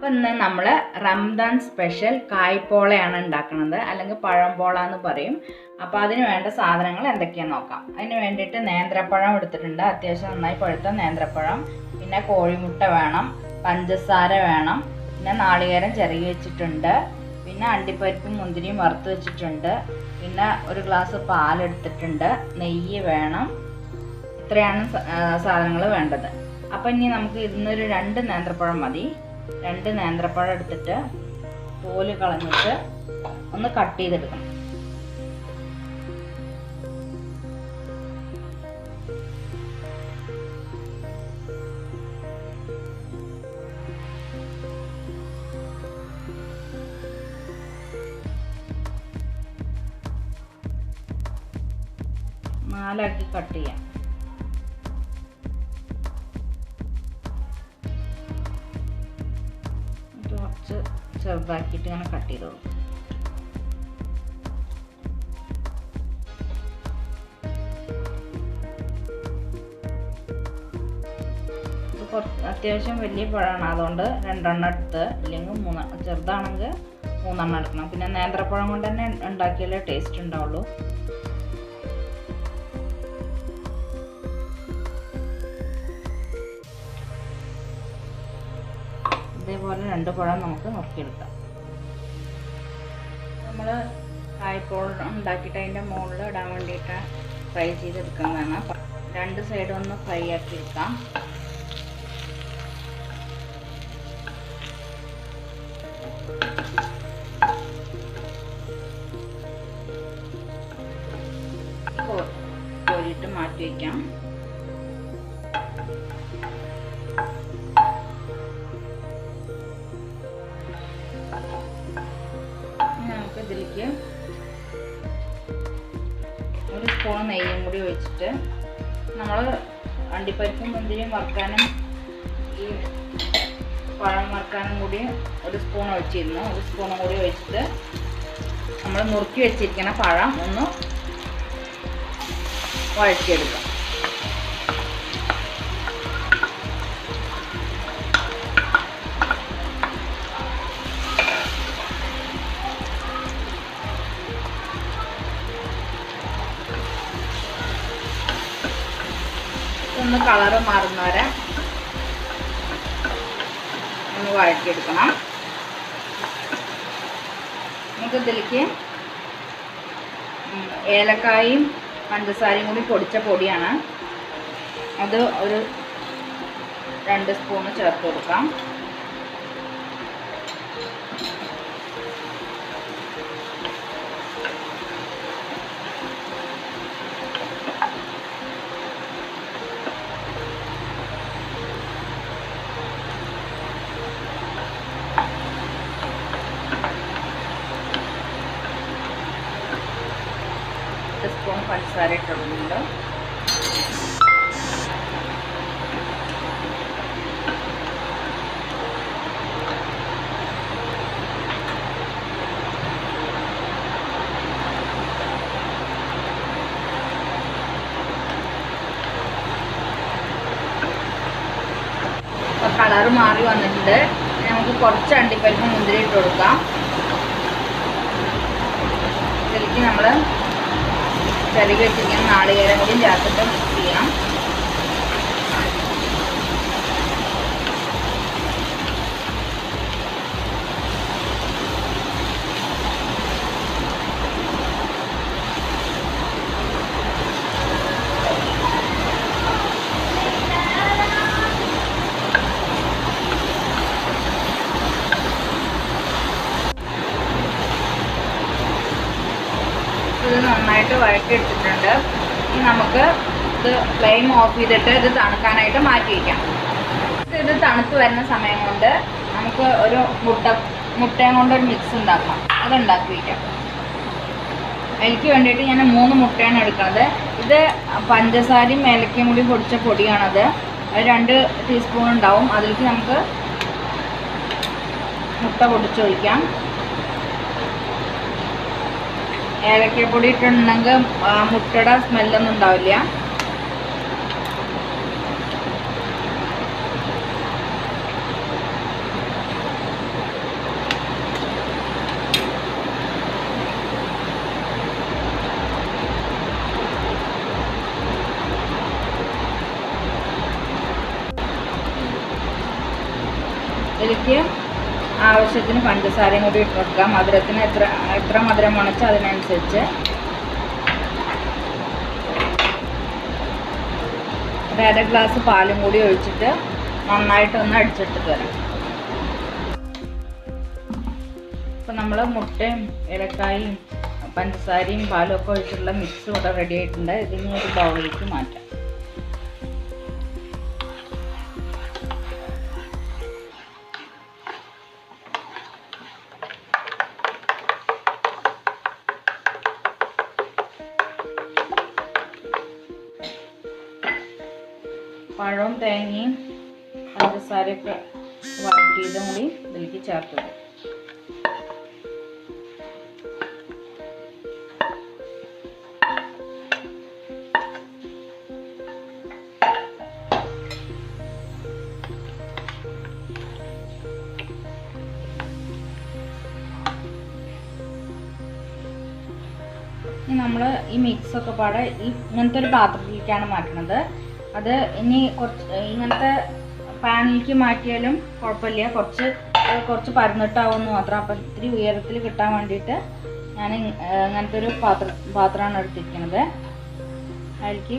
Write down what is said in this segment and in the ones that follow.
അപ്പോൾ ഇന്ന് നമ്മൾ റംദാൻ സ്പെഷ്യൽ കായ്പോളയാണ് ഉണ്ടാക്കുന്നത്, അല്ലെങ്കിൽ പഴംപോള എന്ന് പറയും. അപ്പോൾ അതിന് വേണ്ട സാധനങ്ങൾ എന്തൊക്കെയാണെന്ന് നോക്കാം. അതിന് വേണ്ടിയിട്ട് നേന്ത്രപ്പഴം എടുത്തിട്ടുണ്ട്, അത്യാവശ്യം നന്നായി പഴുത്ത നേന്ത്രപ്പഴം. പിന്നെ കോഴിമുട്ട വേണം, പഞ്ചസാര വേണം, പിന്നെ നാളികേരം ചിരകി വെച്ചിട്ടുണ്ട്, പിന്നെ അണ്ടിപ്പരിപ്പും മുന്തിരിയും വറുത്ത് വെച്ചിട്ടുണ്ട്, പിന്നെ ഒരു ഗ്ലാസ് പാലെടുത്തിട്ടുണ്ട്, നെയ്യ് വേണം. ഇത്രയാണ് സാധനങ്ങൾ വേണ്ടത്. അപ്പം ഇനി നമുക്ക് ഇന്നൊരു 2 നേന്ത്രപ്പഴം മതി. 2 നേന്ത്രപ്പഴം എടുത്തിട്ട് തോല് കളഞ്ഞിട്ട് ഒന്ന് കട്ട് ചെയ്തെടുക്കണം. നാലാക്കി കട്ട് ചെയ്യാം. കുറച്ച് ചെറുതാക്കിയിട്ട് ഇങ്ങനെ കട്ട് ചെയ്തോളൂ. ഇത് കുറച്ച് അത്യാവശ്യം വലിയ പഴമാണ്, അതുകൊണ്ട് 2 എണ്ണം എടുത്ത്, ഇല്ലെങ്കിൽ 3, ചെറുതാണെങ്കിൽ 3 എണ്ണം എടുക്കണം. പിന്നെ നേന്ത്രപ്പഴം കൊണ്ട് തന്നെ ഉണ്ടാക്കിയാലേ ടേസ്റ്റ് ഉണ്ടാവുള്ളൂ. ഇതേപോലെ 2 പഴം നമുക്ക് നുറുക്കിയെടുക്കാം. നമ്മൾ കായ്പോള ഉണ്ടാക്കിയിട്ട് അതിൻ്റെ മുകളിൽ ഇടാൻ വേണ്ടിയിട്ട് ഫ്രൈ ചെയ്തെടുക്കുന്നതാണ്. 2 സൈഡും ഒന്ന് ഫ്രൈ ആക്കിയെടുക്കാം. കോരിയിട്ട് മാറ്റി വയ്ക്കാം. ഇതിലേക്ക് 1 സ്പൂൺ നെയ്യും കൂടി ഒഴിച്ചിട്ട്, നമ്മൾ അണ്ടിപ്പരിപ്പും മുന്തിരിയും വറുക്കാനും ഈ പഴം വറുക്കാനും കൂടി 1 സ്പൂൺ ഒഴിച്ചിരുന്നു. 1 സ്പൂണും കൂടി ഒഴിച്ചിട്ട് നമ്മൾ നുറുക്കി വെച്ചിരിക്കുന്ന പഴം ഒന്ന് വഴറ്റിയെടുക്കാം. ഒന്ന് കളറ് മാറുന്നവരെ ഒന്ന് വഴറ്റിയെടുക്കണം. നമുക്ക് ഇതിലേക്ക് ഏലക്കായും പഞ്ചസാരയും കൂടി പൊടിച്ച പൊടിയാണ്, അത് ഒരു 2 സ്പൂൺ ചേർത്ത് കൊടുക്കാം. സ്പൂൺ പഞ്ചസാര ഇട്ടിടുന്നുണ്ട്. കളറ് മാറി വന്നിട്ടുണ്ട്. നമുക്ക് കുറച്ച് അണ്ടിപ്പരിപ്പ് മുന്തിരി ഇട്ട് കൊടുക്കാം. ഇതിലേക്ക് നമ്മൾ ചിരകി വെച്ചിരിക്കുന്ന നാളികേരം കൂടി ചേർത്തിട്ട് മിക്സ് ചെയ്യാം. ഇത് നന്നായിട്ട് വഴറ്റിയെടുത്തിട്ടുണ്ട്. ഇനി നമുക്ക് ഇത് ഫ്ലെയിം ഓഫ് ചെയ്തിട്ട് ഇത് തണുക്കാനായിട്ട് മാറ്റി വയ്ക്കാം. ഇത് തണുത്ത് വരുന്ന സമയം കൊണ്ട് നമുക്ക് ഒരു മുട്ടയും കൊണ്ടൊരു മിക്സ് ഉണ്ടാക്കാം. അതുണ്ടാക്കി വയ്ക്കാം. അതിലേക്ക് വേണ്ടിയിട്ട് ഞാൻ 3 മുട്ടയാണ് എടുക്കുന്നത്. ഇത് പഞ്ചസാരയും ഏലക്കയും കൂടി പൊടിച്ച പൊടിയാണത്. അത് 2 ടീസ്പൂൺ ഉണ്ടാവും. അതിലേക്ക് നമുക്ക് മുട്ട പൊടിച്ചൊഴിക്കാം. ഏലക്കപ്പൊടി ഇട്ടിട്ടുണ്ടെങ്കിൽ മുട്ടയുടെ സ്മെല്ലൊന്നും ഉണ്ടാവില്ല. ഇതിലേക്ക് ആവശ്യത്തിന് പഞ്ചസാരയും കൂടി ഇട്ട് കൊടുക്കാം. മധുരത്തിന് എത്ര മധുരം വേണമെച്ചാൽ അതിനനുസരിച്ച്. ഒരു 1/2 ഗ്ലാസ് പാലും കൂടി ഒഴിച്ചിട്ട് നന്നായിട്ടൊന്ന് അടിച്ചെടുത്തിട്ട് വരാം. ഇപ്പം നമ്മൾ മുട്ടയും ഏലക്കായും പഞ്ചസാരയും പാലും ഒക്കെ ഒഴിച്ചിട്ടുള്ള മിക്സ് ഇവിടെ റെഡി ആയിട്ടുണ്ട്. ഇതിന് ഒരു ബൗളിലേക്ക് മാറ്റാം. പഴവും തേങ്ങയും പഞ്ചസാരയൊക്കെ വഴറ്റിയതും കൂടി ഇതിലേക്ക് ചേർത്ത് കൊടുക്കും. ഇനി നമ്മൾ ഈ മിക്സൊക്കെ പാടെ ഇങ്ങനത്തെ ഒരു പാത്രത്തിലേക്കാണ് മാറ്റുന്നത്. അത് ഇനി ഇങ്ങനത്തെ പാനിലേക്ക് മാറ്റിയാലും കുഴപ്പമില്ല. കുറച്ച് പരന്നിട്ടാവുമെന്ന് മാത്രം. അപ്പം ഇത്തിരി ഉയരത്തിൽ കിട്ടാൻ വേണ്ടിയിട്ട് ഞാൻ ഇങ്ങനത്തെ ഒരു പാത്രമാണ് എടുത്തിരിക്കുന്നത്. അതിലേക്ക്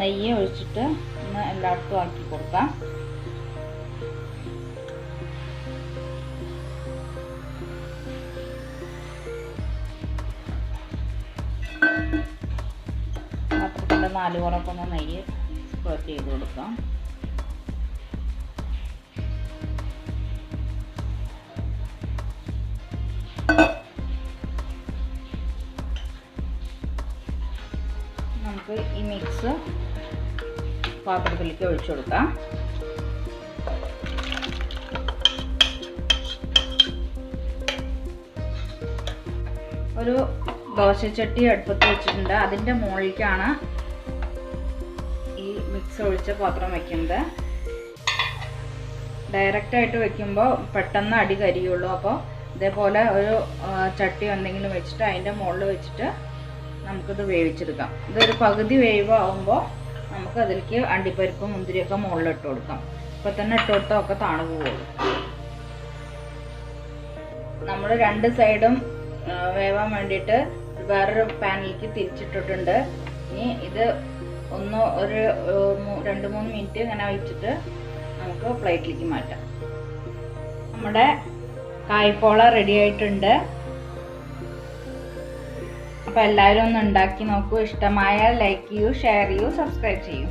നെയ്യ് ഒഴിച്ചിട്ട് ഒന്ന് എല്ലായിടത്തും ആക്കി കൊടുക്കാം. പാത്രത്തിൻ്റെ 4 പുറമൊക്കെ ഒന്ന് നെയ്യ് സ്പ്രെഡ് ചെയ്ത് കൊടുക്കാം. നമുക്ക് ഈ മിക്സ് പാത്രത്തിലേക്ക് ഒഴിച്ചു കൊടുക്കാം. ഒരു ദോശച്ചട്ടി അടുപ്പത്ത് വെച്ചിട്ടുണ്ട്. അതിൻ്റെ മുകളിലേക്കാണ് ഈ മിക്സ് ഒഴിച്ച പാത്രം വയ്ക്കുന്നത്. ഡയറക്റ്റായിട്ട് വെക്കുമ്പോൾ പെട്ടെന്ന് അടി കരിയുള്ളൂ. അപ്പോൾ ഇതേപോലെ ഒരു ചട്ടി എന്തെങ്കിലും വെച്ചിട്ട് അതിൻ്റെ മുകളിൽ വെച്ചിട്ട് നമുക്കിത് വേവിച്ചെടുക്കാം. ഇതൊരു പകുതി വേവാകുമ്പോൾ നമുക്ക് അതിലേക്ക് അണ്ടിപ്പരിപ്പും മുന്തിരിയൊക്കെ മുകളിലിട്ട് കൊടുക്കാം. ഇപ്പം തന്നെ ഇട്ട് കൊടുത്താൽ ഒക്കെ താണു പോകുള്ളൂ. നമ്മൾ 2 സൈഡും വേവാൻ വേണ്ടിയിട്ട് വേറൊരു പാനിലേക്ക് തിരിച്ചിട്ടിട്ടുണ്ട്. ഇനി ഇത് ഒരു 2-3 മിനിറ്റ് ഇങ്ങനെ വെച്ചിട്ട് നമുക്ക് പ്ലേറ്റിലേക്ക് മാറ്റാം. നമ്മുടെ കായ്പോള റെഡി ആയിട്ടുണ്ട്. അപ്പോൾ എല്ലാവരും ഒന്ന് ഉണ്ടാക്കി നോക്കൂ. ഇഷ്ടമായാൽ ലൈക്ക് ചെയ്യൂ, ഷെയർ ചെയ്യൂ, സബ്സ്ക്രൈബ് ചെയ്യൂ.